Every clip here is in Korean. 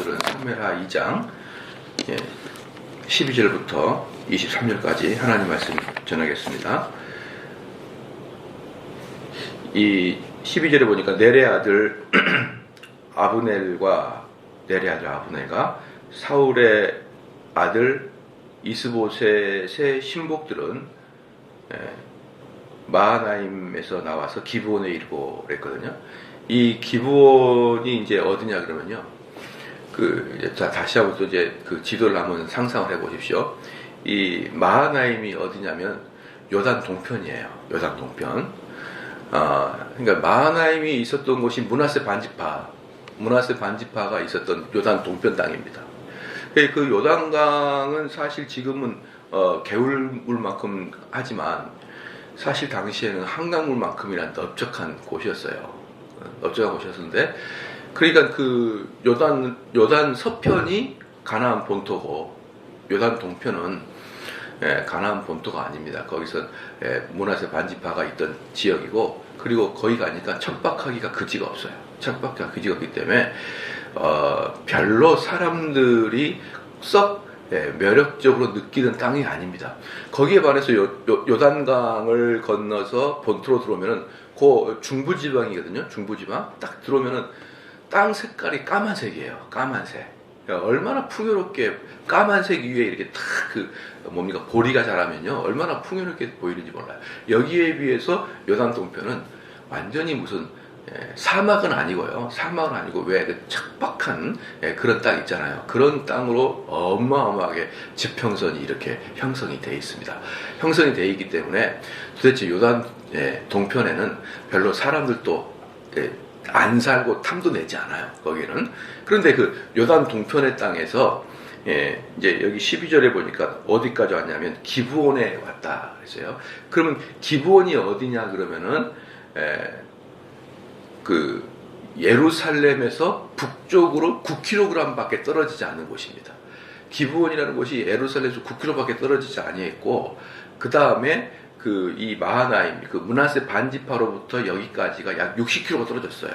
오늘은 사무엘하 2장 12절부터 23절까지 하나님 말씀 전하겠습니다. 이 12절에 보니까 넬의 아들 아브넬과 사울의 아들 이스보셋의 신복들은 마하나임에서 나와서 기브온에 이르고 그랬거든요. 이 기브온이 이제 어디냐 그러면요. 다시 한번 또 이제 그 지도를 한번 상상을 해 보십시오. 이 마하나임이 어디냐면 요단 동편이에요. 요단 동편. 그러니까 마하나임이 있었던 곳이 므낫세 반지파가 있었던 요단 동편 땅입니다. 그 요단강은 사실 지금은 개울물만큼 하지만 사실 당시에는 한강물만큼이란 넓적한 곳이었어요. 넓적한 곳이었는데, 그러니까 그 요단 서편이 가나안 본토고 요단 동편은 가나안 본토가 아닙니다. 거기서 므낫세 반지파가 있던 지역이고, 그리고 거기 가니까 척박하기가 그지가 없어요. 척박하기가 그지가 없기 때문에 별로 사람들이 썩 매력적으로 느끼는 땅이 아닙니다. 거기에 반해서 요단강을 건너서 본토로 들어오면은 그 중부지방이거든요. 중부지방 딱 들어오면은 땅 색깔이 까만색이에요. 까만색. 얼마나 풍요롭게 까만색 위에 이렇게 탁 보리가 자라면요 얼마나 풍요롭게 보이는지 몰라요. 여기에 비해서 요단 동편은 완전히 무슨 사막은 아니고요. 사막은 아니고 왜 그 척박한 그런 땅 있잖아요. 그런 땅으로 어마어마하게 지평선이 이렇게 형성이 되어 있습니다. 형성이 되어 있기 때문에 도대체 요단 동편에는 별로 사람들도 안 살고 탐도 내지 않아요. 거기는. 그런데 그 요단 동편의 땅에서 이제 여기 12절에 보니까 어디까지 왔냐면 기브온에 왔다 그랬어요. 그러면 기브온이 어디냐 그러면은 그 예루살렘에서 북쪽으로 9km 밖에 떨어지지 않는 곳입니다. 기브온이라는 곳이 예루살렘에서 9km 밖에 떨어지지 아니했고, 그 다음에 이 마하나임, 그 므낫세 반지파로부터 여기까지가 약 60km가 떨어졌어요.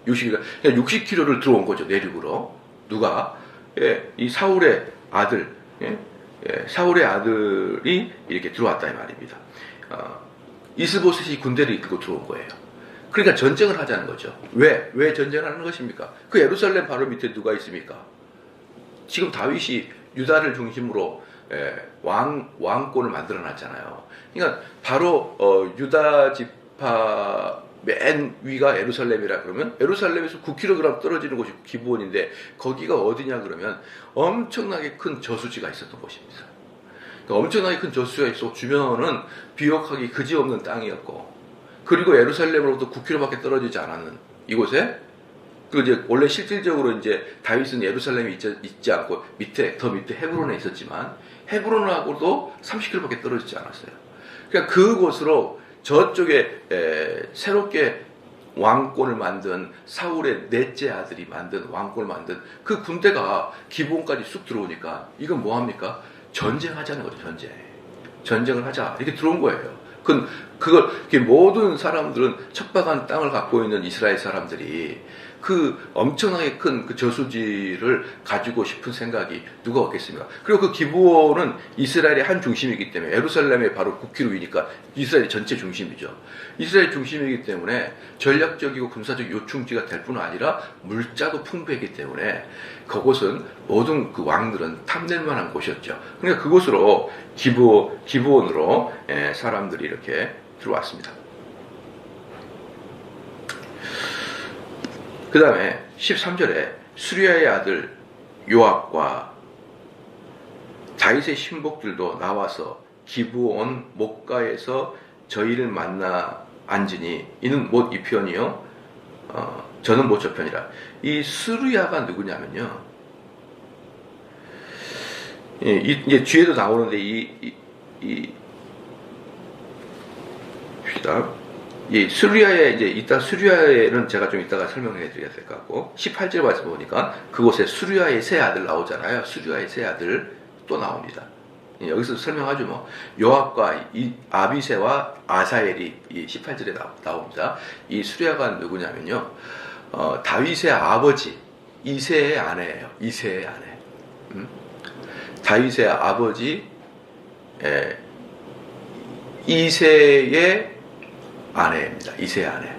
60km, 그러니까 60km를 들어온 거죠, 내륙으로. 누가? 이 사울의 아들, 사울의 아들이 이렇게 들어왔다 이 말입니다. 이스보셋이 군대를 이끌고 들어온 거예요. 그러니까 전쟁을 하자는 거죠. 왜 전쟁을 하는 것입니까? 그 예루살렘 바로 밑에 누가 있습니까? 지금 다윗이 유다를 중심으로 왕권을 만들어 놨잖아요. 그러니까 바로 유다 지파 맨 위가 예루살렘이라 그러면 예루살렘에서 9km 떨어지는 곳이 기브온인데, 거기가 어디냐 그러면 엄청나게 큰 저수지가 있었던 곳입니다. 그러니까 엄청나게 큰 저수지가 있어 주변은 비옥하기 그지없는 땅이었고, 그리고 예루살렘으로부터 9km밖에 떨어지지 않았는 이곳에, 그 이제 원래 실질적으로 이제 다윗은 예루살렘에 있지 않고 더 밑에 헤브론에 있었지만 헤브론하고도 30km밖에 떨어지지 않았어요. 그러니까 그곳으로 저쪽에 새롭게 왕권을 만든 사울의 넷째 아들이 만든 왕권을 만든 그 군대가 기브온까지 쑥 들어오니까 이건 뭐합니까? 전쟁하자는 거죠. 전쟁을 하자 이렇게 들어온 거예요. 모든 사람들은 척박한 땅을 갖고 있는 이스라엘 사람들이 그 엄청나게 큰 그 저수지를 가지고 싶은 생각이 누가 없겠습니까? 그리고 그 기브온은 이스라엘의 한 중심이기 때문에, 예루살렘의 바로 9km 위니까 이스라엘 전체 중심이죠. 이스라엘 중심이기 때문에 전략적이고 군사적 요충지가 될 뿐 아니라 물자도 풍부했기 때문에 그곳은 모든 그 왕들은 탐낼 만한 곳이었죠. 그러니까 그곳으로 기브온으로 사람들이 이렇게 들어왔습니다. 그 다음에 13절에 수리아의 아들 요압과 다윗의 신복들도 나와서 기브온 목가에서 저희를 만나 앉으니 이는 못 이 편이요 저는 못 저 편이라. 이 수리아가 누구냐면요, 이제 뒤에도 나오는데 이 수리아에 수리아에는 제가 좀 이따가 설명을 해드려야 될 것 같고, 18절 말씀 보니까 그곳에 수리아의 세 아들 나오잖아요. 수리아의 세 아들 또 나옵니다. 여기서 설명하죠. 뭐 요압과 아비새와 아사엘이 이 18절에 나옵니다. 이 수리아가 누구냐면요, 다윗의 아버지, 이새의 아내예요. 이새의 아내. 다윗의 아버지 이새의 아내입니다. 이새의 아내.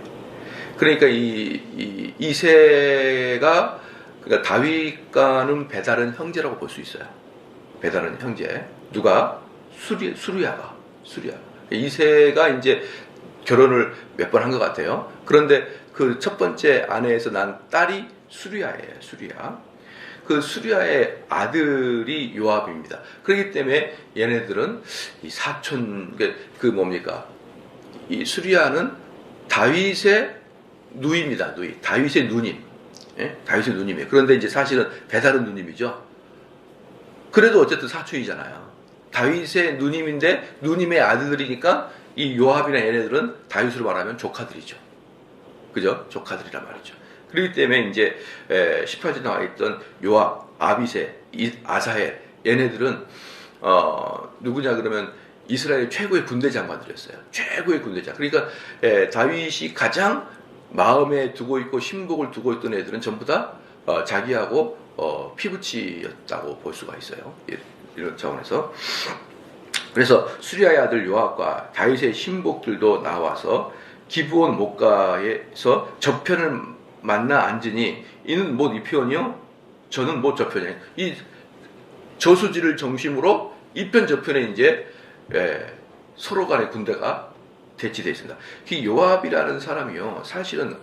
그러니까 이 이새가 그러니까 다윗과는 배다른 형제라고 볼 수 있어요. 배다른 형제. 누가? 수리아가. 이새가 이제 결혼을 몇 번 한 것 같아요. 그런데 그 첫 번째 아내에서 난 딸이 수리아예요. 수리아. 그 수리아의 아들이 요압입니다. 그렇기 때문에 얘네들은 이 사촌, 그 뭡니까? 이 수리아는 다윗의 누이입니다. 누이. 다윗의 누님. 예? 다윗의 누님이에요. 그런데 이제 사실은 배다른 누님이죠. 그래도 어쨌든 사촌이잖아요. 다윗의 누님인데 누님의 아들들이니까 이 요압이나 얘네들은 다윗으로 말하면 조카들이죠. 그죠? 조카들이란 말이죠. 그렇기 때문에 이제 18절에 나와 있던 요압, 아비새, 아사헬 얘네들은 누구냐 그러면 이스라엘 최고의 군대 장관들이었어요. 최고의 군대장. 그러니까 다윗이 가장 마음에 두고 있고 신복을 두고 있던 애들은 전부 다 자기하고 피부치였다고 볼 수가 있어요. 이런 차원에서. 그래서 수리아의 아들 요압과 다윗의 신복들도 나와서 기브온 목가에서 저편을 만나 앉으니 이는 못 이 편이요 저는 못 저 편이에요. 이 저수지를 중심으로 이 편 저편에 이제 서로 간의 군대가 대치되어 있습니다. 이 요압이라는 사람이요 사실은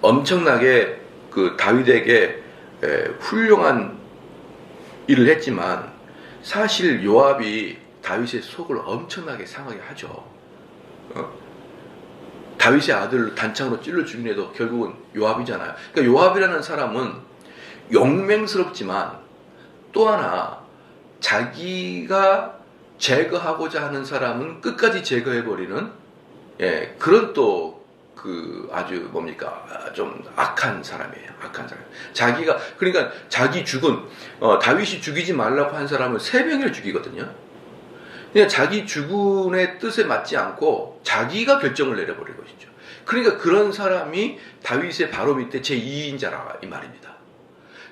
엄청나게 그 다윗에게 훌륭한 일을 했지만 사실 요압이 다윗의 속을 엄청나게 상하게 하죠. 다윗의 아들을 단창으로 찔러 죽인 애도 결국은 요압이잖아요. 그러니까 요압이라는 사람은 용맹스럽지만 또 하나 자기가 제거하고자 하는 사람은 끝까지 제거해버리는 그런 또 그 아주 뭡니까 좀 악한 사람이에요. 악한 사람. 자기가 그러니까 자기 죽은 다윗이 죽이지 말라고 한 사람을 3명을 죽이거든요. 그냥 자기 죽은의 뜻에 맞지 않고 자기가 결정을 내려버린 것이죠. 그러니까 그런 사람이 다윗의 바로 밑에 제2인자라 이 말입니다.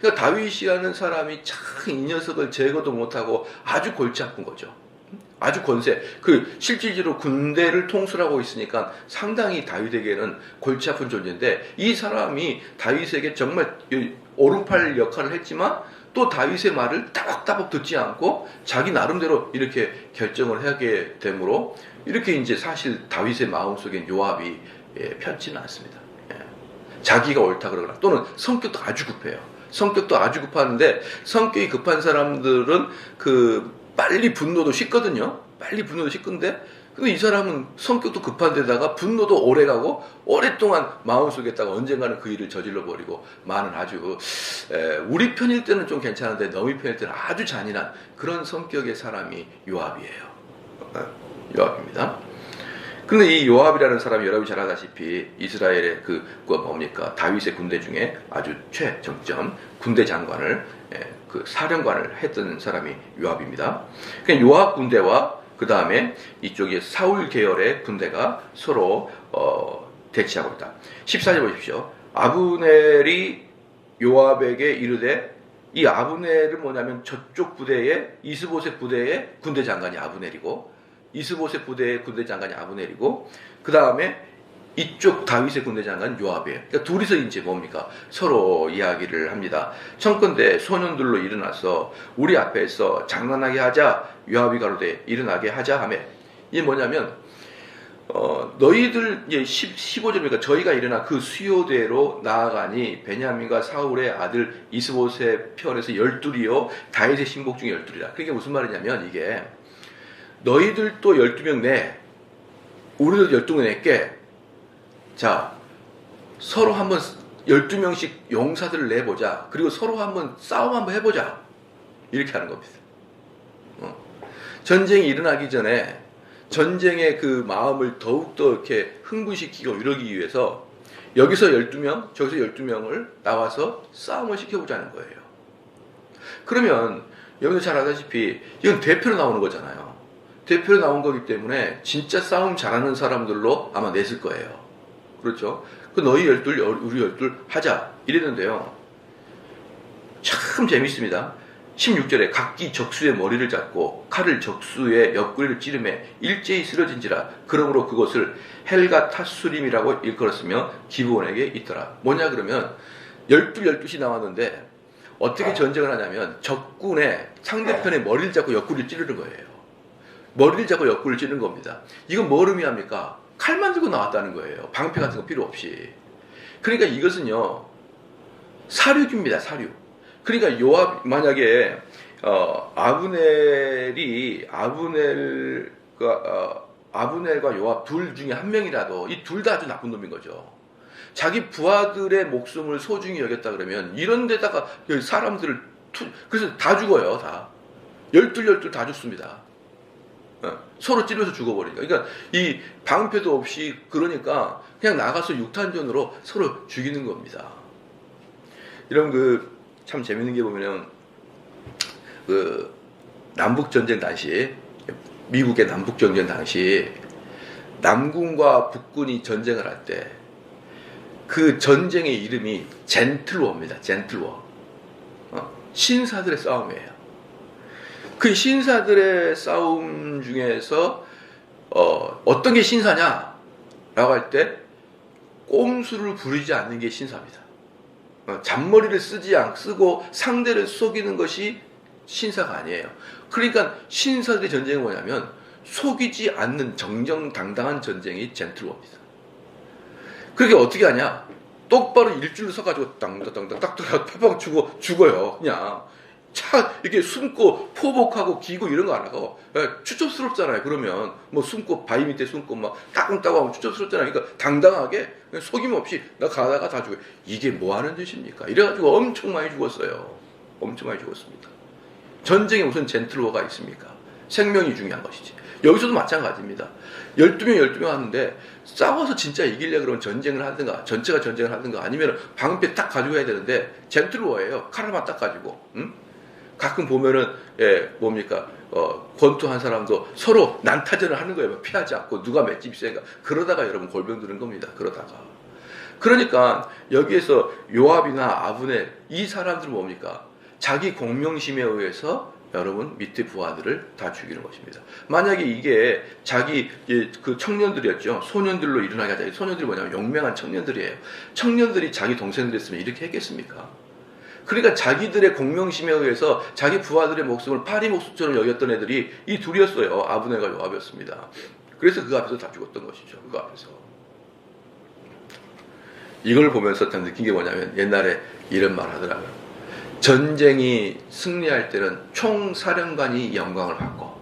그러니까 다윗이라는 사람이 참 이 녀석을 제거도 못하고 아주 골치 아픈 거죠. 아주 권세, 실질적으로 군대를 통솔하고 있으니까 상당히 다윗에게는 골치 아픈 존재인데 이 사람이 다윗에게 정말 오른팔 역할을 했지만 또 다윗의 말을 따박따박 듣지 않고 자기 나름대로 이렇게 결정을 하게 되므로 이렇게 이제 사실 다윗의 마음속엔 요압이 편치는 않습니다. 자기가 옳다 그러거나 또는 성격도 아주 급해요. 성격도 아주 급하는데 성격이 급한 사람들은 빨리 분노도 식거든요. 빨리 분노도 식근데 이 사람은 성격도 급한 데다가 분노도 오래가고 오랫동안 마음속에다가 언젠가는 그 일을 저질러버리고 많은 아주 우리 편일 때는 좀 괜찮은데 너희 편일 때는 아주 잔인한 그런 성격의 사람이 요압이에요. 요압입니다. 그런데 이 요압이라는 사람이 여러분이 잘 아다시피 이스라엘의 뭡니까 다윗의 군대 중에 아주 최정점 군대 장관을 사령관을 했던 사람이 요압입니다. 그러니까 요압 군대와 그 다음에 이쪽에 사울 계열의 군대가 서로 대치하고 있다. 14절 보십시오. 아브넬이 요압에게 이르되 이 아브넬은 뭐냐면 저쪽 부대의 이스보셋 부대의 군대 장관이 아브넬이고 이스보셋 부대의 군대 장관이 아브넬이고 그 다음에 이쪽 다윗의 군대 장관 요압이에요. 그러니까 둘이서 이제 뭡니까 서로 이야기를 합니다. 청컨대 소년들로 일어나서 우리 앞에서 장난하게 하자. 요압이 가로되 일어나게 하자 하며 이게 뭐냐면 너희들 이제 15절이니까 저희가 일어나 그 수요대로 나아가니 베냐민과 사울의 아들 이스보셋 편에서 12이요 다윗의 신복 중에 12이라. 그게 무슨 말이냐면 이게 너희들도 12명 내 우리도 12명 낼게. 자, 서로 한번 12명씩 용사들을 내보자. 그리고 서로 한번 싸움 한번 해보자. 이렇게 하는 겁니다. 전쟁이 일어나기 전에 전쟁의 그 마음을 더욱더 이렇게 흥분시키고 이러기 위해서 여기서 12명, 저기서 12명을 나와서 싸움을 시켜보자는 거예요. 그러면 여러분들 잘 아다시피 이건 대표로 나오는 거잖아요. 대표로 나온 거기 때문에 진짜 싸움 잘하는 사람들로 아마 냈을 거예요. 그렇죠? 그 너희 12, 우리 12 하자 이랬는데요. 참 재밌습니다. 16절에 각기 적수의 머리를 잡고 칼을 적수의 옆구리를 찌르매 일제히 쓰러진지라. 그러므로 그것을 헬가 타수림이라고 일컬었으며 기브온에게 있더라. 뭐냐 그러면 12이 나왔는데 어떻게 전쟁을 하냐면 적군의 상대편의 머리를 잡고 옆구리를 찌르는 거예요. 머리를 잡고 옆구리를 찌르는 겁니다. 이건 뭘 의미합니까? 칼만 들고 나왔다는 거예요. 방패 같은 거 필요 없이. 그러니까 이것은요 사륙입니다. 사륙. 그러니까 요압 만약에 아브넬과 요압 둘 중에 한 명이라도 이 둘 다 아주 나쁜 놈인 거죠. 자기 부하들의 목숨을 소중히 여겼다 그러면 이런 데다가 사람들을 그래서 다 죽어요. 다 12 다 죽습니다. 서로 찌르면서 죽어버리니까. 그러니까 이 방패도 없이 그러니까 그냥 나가서 육탄전으로 서로 죽이는 겁니다. 이런 참 재밌는 게 보면은 남북전쟁 당시 미국의 남북전쟁 당시 남군과 북군이 전쟁을 할 때 그 전쟁의 이름이 젠틀워입니다. 젠틀워. 신사들의 싸움이에요. 그 신사들의 싸움 중에서 어떤 게 신사냐 라고 할 때 꼼수를 부리지 않는 게 신사입니다. 잔머리를 쓰고 상대를 속이는 것이 신사가 아니에요. 그러니까 신사들의 전쟁은 뭐냐면 속이지 않는 정정당당한 전쟁이 젠틀워입니다. 그게 어떻게 하냐? 똑바로 일줄로 서가지고 땅땅땅땅 딱 들어가서 팍팍 죽어요. 그냥 이렇게 숨고 포복하고 기고 이런 거 안 하고 추접스럽잖아요. 그러면 뭐 숨고 바위 밑에 숨고 막 따끔따끔 하면 추접스럽잖아요. 그러니까 당당하게 속임 없이 나 가다가 다 죽어요. 이게 뭐 하는 짓입니까? 이래가지고 엄청 많이 죽었어요. 엄청 많이 죽었습니다. 전쟁에 무슨 젠틀워가 있습니까? 생명이 중요한 것이지. 여기서도 마찬가지입니다. 12명 하는데 싸워서 진짜 이기려고 그러면 전쟁을 하든가 전체가 전쟁을 하든가 아니면 방패 딱 가지고 해야 되는데 젠틀워예요. 칼만 딱 가지고. 가끔 보면은 뭡니까 권투한 사람도 서로 난타전을 하는 거예요. 피하지 않고 누가 맷집이 세가 그러다가 여러분 골병 드는 겁니다. 그러니까 여기에서 요압이나 아브넬 이 사람들은 뭡니까? 자기 공명심에 의해서 여러분 밑에 부하들을 다 죽이는 것입니다. 만약에 이게 자기 그 청년들이었죠. 소년들로 일어나게 하자. 소년들이 뭐냐면 용맹한 청년들이에요. 청년들이 자기 동생들 했으면 이렇게 했겠습니까? 그러니까 자기들의 공명심에 의해서 자기 부하들의 목숨을 파리 목숨처럼 여겼던 애들이 이 둘이었어요. 아브넬과 요압이었습니다. 그래서 그 앞에서 다 죽었던 것이죠. 그 앞에서. 이걸 보면서 참 느낀 게 뭐냐면 옛날에 이런 말 하더라고요. 전쟁이 승리할 때는 총사령관이 영광을 받고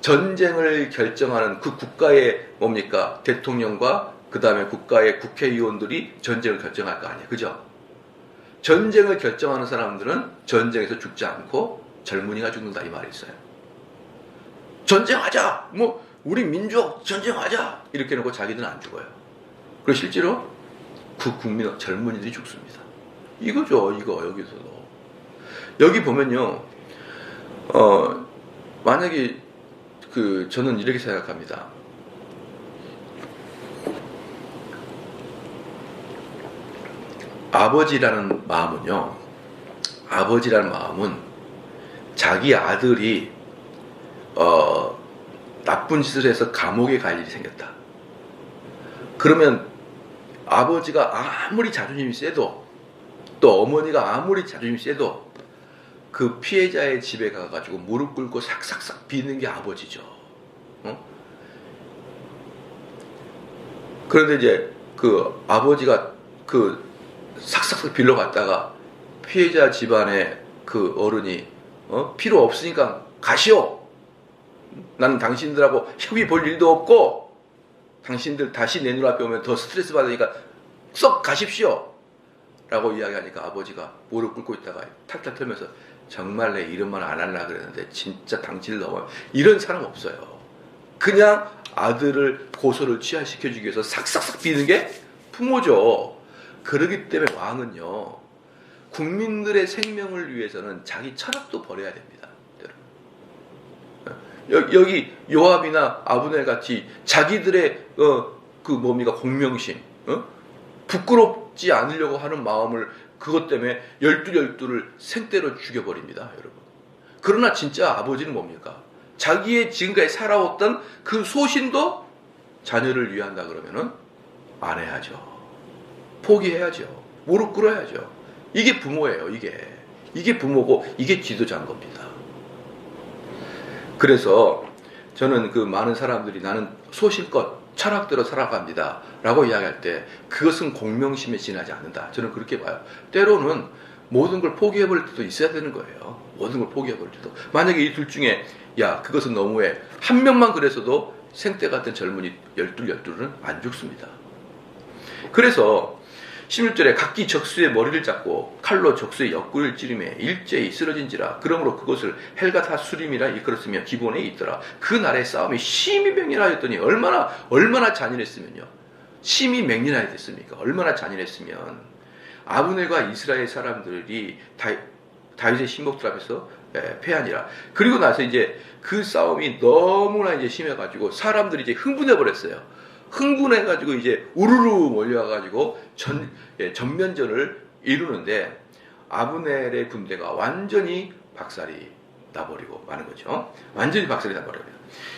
전쟁을 결정하는 그 국가의 뭡니까? 대통령과 그 다음에 국가의 국회의원들이 전쟁을 결정할 거 아니에요. 그죠? 전쟁을 결정하는 사람들은 전쟁에서 죽지 않고 젊은이가 죽는다 이 말이 있어요. 전쟁하자! 뭐 우리 민족 전쟁하자! 이렇게 해놓고 자기들은 안 죽어요. 그리고 실제로 그 국민 젊은이들이 죽습니다. 이거죠. 이거 여기서도. 여기 보면요. 만약에 저는 이렇게 생각합니다. 아버지라는 마음은 자기 아들이 나쁜 짓을 해서 감옥에 갈 일이 생겼다. 그러면 아버지가 아무리 자존심이 세도 또 어머니가 아무리 자존심이 세도 그 피해자의 집에 가가지고 무릎 꿇고 삭삭삭 비는 게 아버지죠. 그런데 이제 그 아버지가 삭삭삭 빌러 갔다가 피해자 집안의 그 어른이 필요 없으니까 가시오. 나는 당신들하고 협의 볼 일도 없고 당신들 다시 내 눈앞에 오면 더 스트레스 받으니까 썩 가십시오. 라고 이야기하니까 아버지가 무릎 꿇고 있다가 탈탈 털면서 정말 내 이런 말 안 하려고 그랬는데 진짜 당신을 넘어요. 이런 사람 없어요. 그냥 아들을 고소를 취하시켜주기 위해서 삭삭삭 비는 게 부모죠. 그렇기 때문에 왕은요. 국민들의 생명을 위해서는 자기 철학도 버려야 됩니다. 여기 요압이나 아브넬 같이 자기들의 그 뭡니까 공명심, 부끄럽지 않으려고 하는 마음을 그것 때문에 열두를 생떼로 죽여버립니다, 여러분. 그러나 진짜 아버지는 뭡니까? 자기의 지금까지 살아왔던 그 소신도 자녀를 위한다 그러면은 안 해야죠. 포기해야죠. 무릎 꿇어야죠. 이게 부모예요, 이게 부모고 이게 지도자인 겁니다. 그래서 저는 그 많은 사람들이 나는 소신껏 철학대로 살아갑니다 라고 이야기할 때 그것은 공명심에 지나지 않는다. 저는 그렇게 봐요. 때로는 모든 걸 포기해버릴 때도 있어야 되는 거예요. 모든 걸 포기해버릴 때도. 만약에 이 둘 중에 야 그것은 너무해 한 명만 그랬어도 생때 같은 젊은이 열둘은 안 죽습니다. 그래서 16절에 각기 적수의 머리를 잡고 칼로 적수의 옆구리를 찌르매 일제히 쓰러진지라. 그러므로 그것을 헬가타 수림이라 일컬었으며 기본에 있더라. 그 날의 싸움이 심히 맹렬하였더니 얼마나 잔인했으면요. 심히 맹렬하였습니까? 얼마나 잔인했으면 아브넬과 이스라엘 사람들이 다윗의 신복들 앞에서 패하니라. 그리고 나서 이제 그 싸움이 너무나 이제 심해가지고 사람들이 이제 흥분해 버렸어요. 흥분해가지고 이제 우르르 몰려와가지고 전면전을 이루는데 아브넬의 군대가 완전히 박살이 나버리고 마는 거죠. 완전히 박살이 나버려요.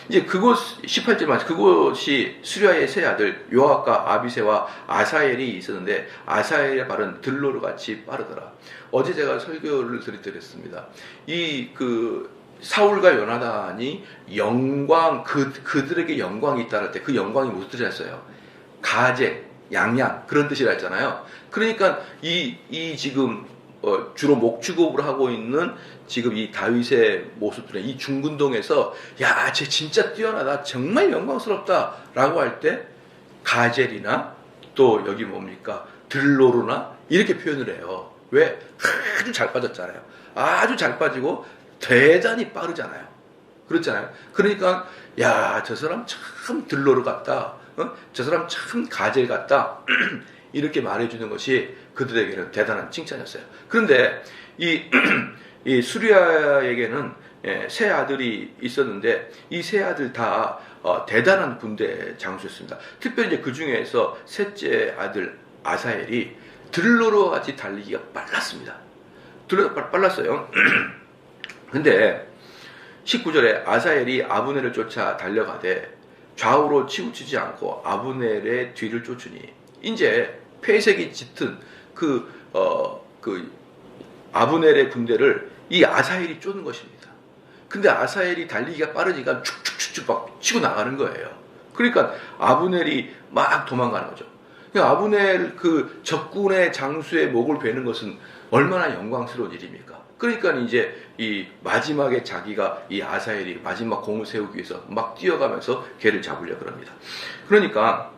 이제 그곳 18절 말씀 그곳이 수리아의 세 아들 요압과 아비새와 아사엘이 있었는데 아사엘의 발은 들로르 같이 빠르더라. 어제 제가 설교를 드렸습니다. 이 사울과 요나단이 영광 그들에게 영광이 있다 할 때 그 영광이 무슨 뜻을 했어요? 가제, 양양 그런 뜻이라 했잖아요. 그러니까 이 지금 주로 목축업을 하고 있는 지금 이 다윗의 모습들은 이 중근동에서 야, 쟤 진짜 뛰어나다, 정말 영광스럽다라고 할 때 가젤이나 또 여기 뭡니까 들로르나 이렇게 표현을 해요. 왜? 아주 잘 빠졌잖아요. 아주 잘 빠지고 대단히 빠르잖아요. 그렇잖아요. 그러니까 야, 저 사람 참 들로르 같다. 저 사람 참 가젤 같다. 이렇게 말해주는 것이 그들에게는 대단한 칭찬이었어요. 그런데 이 수리아에게는 세 아들이 있었는데 이 세 아들 다 대단한 군대 장수였습니다. 특별히 이제 그 중에서 셋째 아들 아사엘이 들로르와 같이 달리기가 빨랐습니다. 들로르가 빨랐어요. 근데 19절에 아사엘이 아브넬을 쫓아 달려가되 좌우로 치우치지 않고 아브넬의 뒤를 쫓으니 이제 폐색이 짙은 아브넬의 군대를 이 아사엘이 쫓는 것입니다. 근데 아사엘이 달리기가 빠르니까 축축축축 막 치고 나가는 거예요. 그러니까 아브넬이 막 도망가는 거죠. 아브넬 그 적군의 장수의 목을 베는 것은 얼마나 영광스러운 일입니까? 그러니까 이제 이 마지막에 자기가 이 아사엘이 마지막 공을 세우기 위해서 막 뛰어가면서 걔를 잡으려고 합니다. 그러니까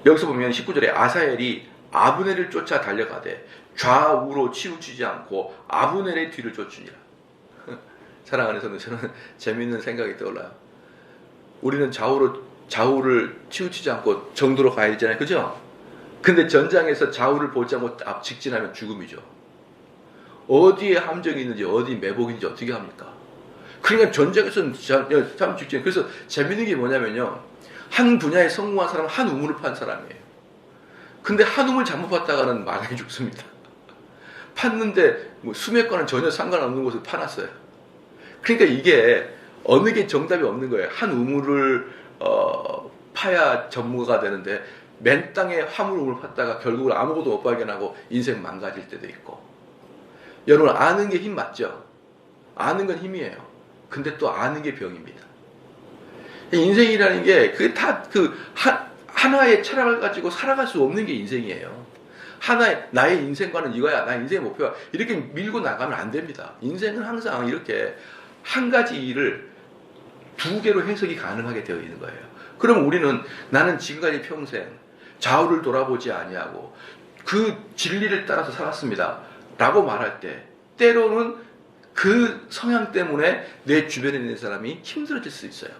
여기서 보면 19절에 아사엘이 아브넬을 쫓아 달려가되 좌우로 치우치지 않고 아브넬의 뒤를 쫓으니라. 사랑하는 성도, 저는 재미있는 생각이 떠올라요. 우리는 좌우를 치우치지 않고 정도로 가야 되잖아요. 그죠? 근데 전장에서 좌우를 보지 않고 앞 직진하면 죽음이죠. 어디에 함정이 있는지 어디 매복인지 어떻게 합니까? 그러니까 전쟁에서는 참 직진. 그래서 재밌는 게 뭐냐면요. 한 분야에 성공한 사람은 한 우물을 판 사람이에요. 근데 한 우물 잘못 봤다가는 망해 죽습니다. 팠는데 뭐 수맥과는 전혀 상관없는 곳을 파놨어요. 그러니까 이게 어느 게 정답이 없는 거예요. 한 우물을 파야 전문가가 되는데 맨 땅에 화물 우물 팠다가 결국은 아무것도 못 발견하고 인생 망가질 때도 있고. 여러분 아는 게 힘 맞죠? 아는 건 힘이에요. 근데 또 아는 게 병입니다. 인생이라는 게 그게 다 하나의 철학을 가지고 살아갈 수 없는 게 인생이에요. 나의 인생관은 이거야. 나의 인생의 목표야. 이렇게 밀고 나가면 안 됩니다. 인생은 항상 이렇게 한 가지 일을 두 개로 해석이 가능하게 되어 있는 거예요. 그럼 우리는 나는 지금까지 평생 좌우를 돌아보지 아니하고 그 진리를 따라서 살았습니다. 라고 말할 때 때로는 그 성향 때문에 내 주변에 있는 사람이 힘들어질 수 있어요.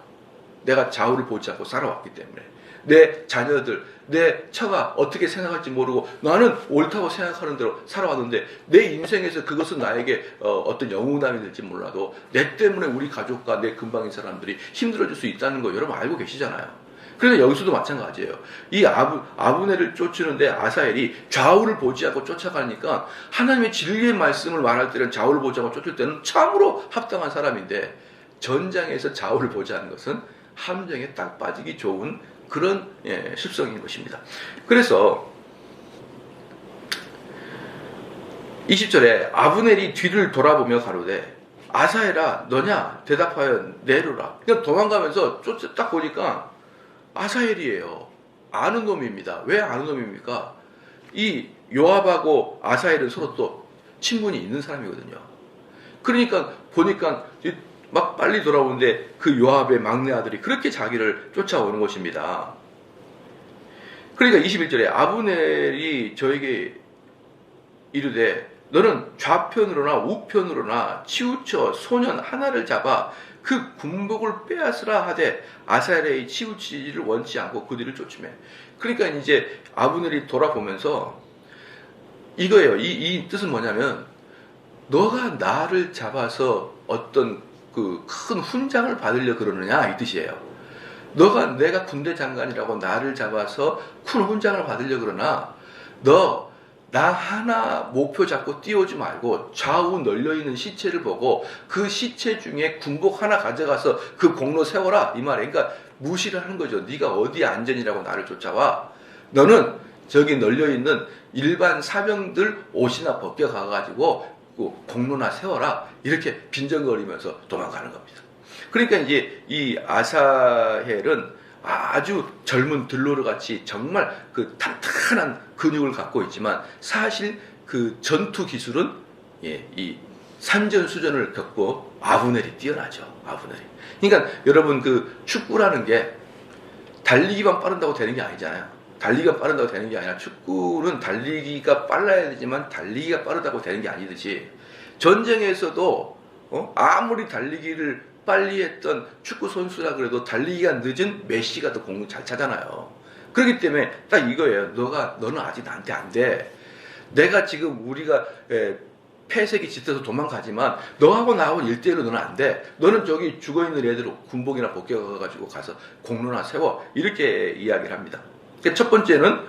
내가 좌우를 보지 않고 살아왔기 때문에. 내 자녀들, 내 처가 어떻게 생각할지 모르고 나는 옳다고 생각하는 대로 살아왔는데 내 인생에서 그것은 나에게 어떤 영웅담이 될지 몰라도 내 때문에 우리 가족과 내 근방인 사람들이 힘들어질 수 있다는 거 여러분 알고 계시잖아요. 그래서 여기서도 마찬가지예요. 이 아브넬을 쫓으는데 아사헬이 좌우를 보지 않고 쫓아가니까 하나님의 진리의 말씀을 말할 때는 좌우를 보지 않고 쫓을 때는 참으로 합당한 사람인데 전장에서 좌우를 보지 않는 것은 함정에 딱 빠지기 좋은 그런 습성인 것입니다. 그래서 20절에 아브넬이 뒤를 돌아보며 가로되 아사헬아 너냐 대답하여 내로라. 그냥 도망가면서 딱 보니까 아사헬이에요. 아는 놈입니다. 왜 아는 놈입니까? 이 요압하고 아사헬은 서로 또 친분이 있는 사람이거든요. 그러니까 보니까 막 빨리 돌아오는데 그 요압의 막내 아들이 그렇게 자기를 쫓아오는 것입니다. 그러니까 21절에 아브넬이 저에게 이르되 너는 좌편으로나 우편으로나 치우쳐 소년 하나를 잡아 그 군복을 빼앗으라 하되 아사헬의 치우치지를 원치 않고 그 뒤를 쫓으매. 그러니까 이제 아브넬이 돌아보면서 이거예요. 이 뜻은 뭐냐면 너가 나를 잡아서 어떤 그 큰 훈장을 받으려 그러느냐 이 뜻이에요. 내가 군대 장관이라고 나를 잡아서 큰 훈장을 받으려 그러나 너 나 하나 목표 잡고 뛰어오지 말고 좌우 널려있는 시체를 보고 그 시체 중에 군복 하나 가져가서 그 공로 세워라 이 말이에요. 그러니까 무시를 하는 거죠. 네가 어디에 안전이라고 나를 쫓아와. 너는 저기 널려있는 일반 사병들 옷이나 벗겨가가지고 공로나 세워라 이렇게 빈정거리면서 도망가는 겁니다. 그러니까 이제 이 아사헬은 아주 젊은 들로르 같이 정말 그 탄탄한 근육을 갖고 있지만 사실 그 전투 기술은 이 산전수전을 겪고 아브넬이 뛰어나죠. 아브넬이. 그러니까 여러분 그 축구라는 게 달리기만 빠른다고 되는 게 아니잖아요. 달리기가 빠른다고 되는 게 아니라 축구는 달리기가 빨라야 되지만 달리기가 빠르다고 되는 게 아니듯이 전쟁에서도 아무리 달리기를 빨리 했던 축구 선수라 그래도 달리기가 늦은 메시가 더 공을 잘 차잖아요. 그렇기 때문에 딱 이거예요. 너는 아직 나한테 안 돼. 내가 지금 우리가 폐색이 짙어서 도망가지만 너하고 나하고 1대1로 너는 안 돼. 너는 저기 죽어있는 애들 군복이나 벗겨가지고 가서 공로나 세워. 이렇게 이야기를 합니다. 첫 번째는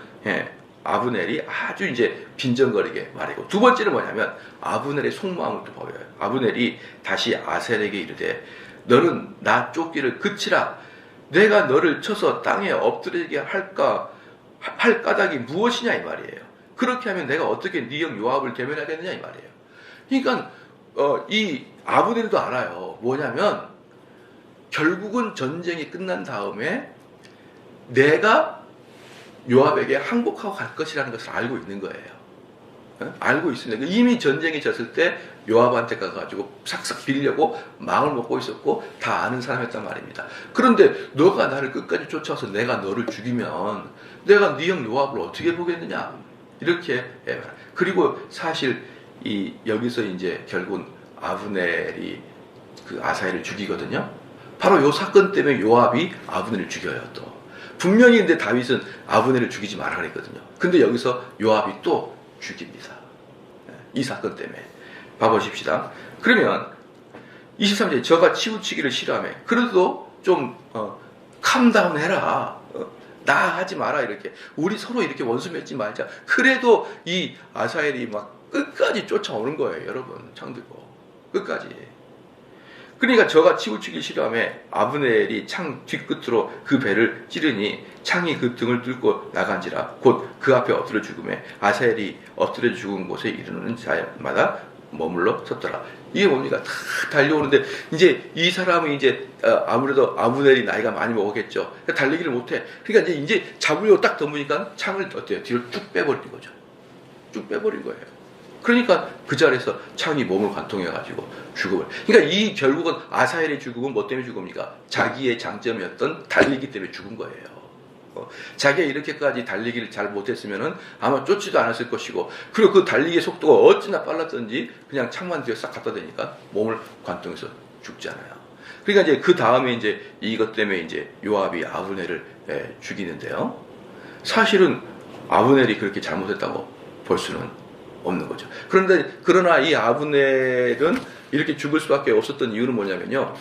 아브넬이 아주 이제 빈정거리게 말이고 두 번째는 뭐냐면 아브넬의 속마음을 또 보여요. 아브넬이 다시 아사헬에게 이르되 너는 나 쫓기를 그치라. 내가 너를 쳐서 땅에 엎드리게 할 까닭이 무엇이냐 이 말이에요. 그렇게 하면 내가 어떻게 네 형 요압을 대면하겠느냐 이 말이에요. 그러니까 이 아브넬도 알아요. 뭐냐면 결국은 전쟁이 끝난 다음에 내가 요압에게 항복하고 갈 것이라는 것을 알고 있는 거예요. 알고 있습니다. 이미 전쟁이 졌을 때 요압한테 가가지고 싹싹 빌려고 마음을 먹고 있었고 다 아는 사람이었단 말입니다. 그런데 너가 나를 끝까지 쫓아와서 내가 너를 죽이면 내가 네 형 요압을 어떻게 보겠느냐 이렇게. 그리고 사실 여기서 이제 결국은 아브넬이 그 아사헬을 죽이거든요. 바로 요 사건 때문에 요압이 아브넬을 죽여요. 또 분명히 근데 다윗은 아브넬을 죽이지 말라 그랬거든요. 근데 여기서 요압이 또 죽입니다. 이 사건 때문에. 봐보십시다. 그러면 23절에 저가 치우치기를 싫어하며 그래도 좀 캄다운 해라. 나 하지 마라 이렇게. 우리 서로 이렇게 원수 맺지 말자. 그래도 이 아사헬이 막 끝까지 쫓아오는 거예요. 여러분 창 들고 끝까지. 그러니까 저가 치우치기 싫어하며 아브넬이 창 뒷끝으로 그 배를 찌르니 창이 그 등을 뚫고 나간지라 곧 그 앞에 엎드려 죽음에 아사헬이 엎드려 죽은 곳에 이르는 자마다 머물러 섰더라. 이게 뭡니까? 다 달려오는데 이제 이 사람은 이제 아무래도 아브넬이 나이가 많이 먹었겠죠. 그러니까 달리기를 못해. 그러니까 이제 잡으려고 딱 덤으니까 창을 어때요? 뒤로 쭉 빼버린 거죠. 쭉 빼버린 거예요. 그러니까 그 자리에서 창이 몸을 관통해가지고 죽음을. 그러니까 이 결국은 아사헬의 죽음은 뭐 때문에 죽음입니까? 자기의 장점이었던 달리기 때문에 죽은 거예요. 자기가 이렇게까지 달리기를 잘 못했으면은 아마 쫓지도 않았을 것이고, 그리고 그 달리기의 속도가 어찌나 빨랐던지 그냥 창만 뒤에 싹 갖다 대니까 몸을 관통해서 죽잖아요. 그러니까 이제 그 다음에 이제 이것 때문에 이제 요압이 아브넬을 죽이는데요. 사실은 아브넬이 그렇게 잘못했다고 볼 수는 없는 거죠. 그러나 이 아브넬은 이렇게 죽을 수밖에 없었던 이유는 뭐냐면요.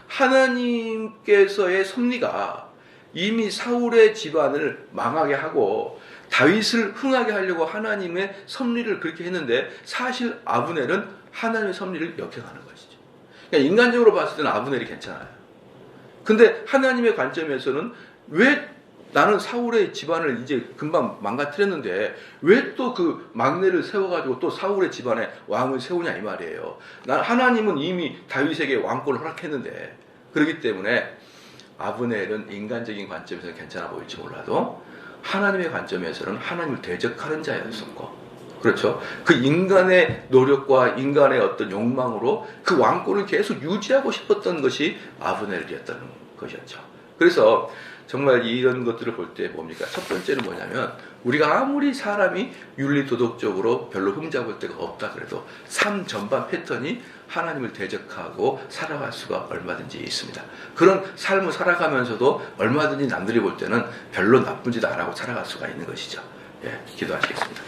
하나님께서의 섭리가 이미 사울의 집안을 망하게 하고 다윗을 흥하게 하려고 하나님의 섭리를 그렇게 했는데 사실 아브넬은 하나님의 섭리를 역행하는 것이죠. 그러니까 인간적으로 봤을 때는 아브넬이 괜찮아요. 근데 하나님의 관점에서는 왜 나는 사울의 집안을 이제 금방 망가뜨렸는데 왜 또 그 막내를 세워가지고 또 사울의 집안에 왕을 세우냐 이 말이에요. 하나님은 이미 다윗에게 왕권을 허락했는데 그렇기 때문에 아브넬은 인간적인 관점에서는 괜찮아 보일지 몰라도 하나님의 관점에서는 하나님을 대적하는 자였었고 그렇죠. 그 인간의 노력과 인간의 어떤 욕망으로 그 왕권을 계속 유지하고 싶었던 것이 아브넬이었다는 것이었죠. 그래서 정말 이런 것들을 볼 때 뭡니까? 첫 번째는 뭐냐면 우리가 아무리 사람이 윤리도덕적으로 별로 흠잡을 데가 없다 그래도 삶 전반 패턴이 하나님을 대적하고 살아갈 수가 얼마든지 있습니다. 그런 삶을 살아가면서도 얼마든지 남들이 볼 때는 별로 나쁜 짓 안 하고 살아갈 수가 있는 것이죠. 예, 기도하시겠습니다.